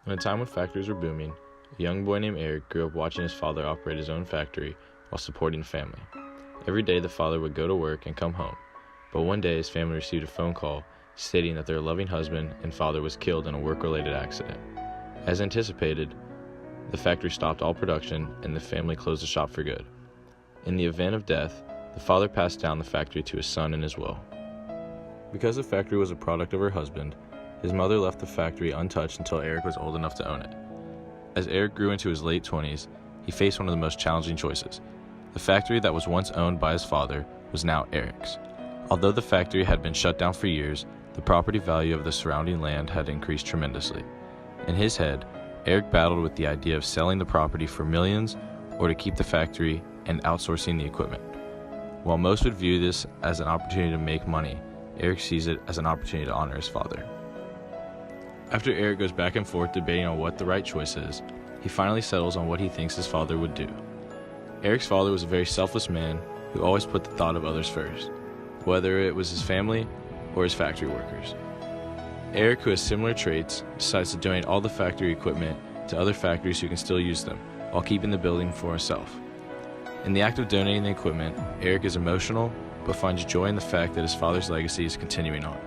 In a time when factories were booming, a young boy named Eric grew up watching his father operate his own factory while supporting the family. Every day the father would go to work and come home, but one day his family received a phone call stating that their loving husband and father was killed in a work-related accident. As anticipated, the factory stopped all production and the family closed the shop for good. In the event of death, the father passed down the factory to his son in his will. Because the factory was a product of her husband, his mother left the factory untouched until Eric was old enough to own it. As Eric grew into his late 20s, he faced one of the most challenging choices. The factory that was once owned by his father was now Eric's. Although the factory had been shut down for years, the property value of the surrounding land had increased tremendously. In his head, Eric battled with the idea of selling the property for millions or to keep the factory and outsourcing the equipment. While most would view this as an opportunity to make money, Eric sees it as an opportunity to honor his father. After Eric goes back and forth debating on what the right choice is, he finally settles on what he thinks his father would do. Eric's father was a very selfless man who always put the thought of others first, whether it was his family or his factory workers. Eric, who has similar traits, decides to donate all the factory equipment to other factories who can still use them, while keeping the building for himself. In the act of donating the equipment, Eric is emotional, but finds joy in the fact that his father's legacy is continuing on.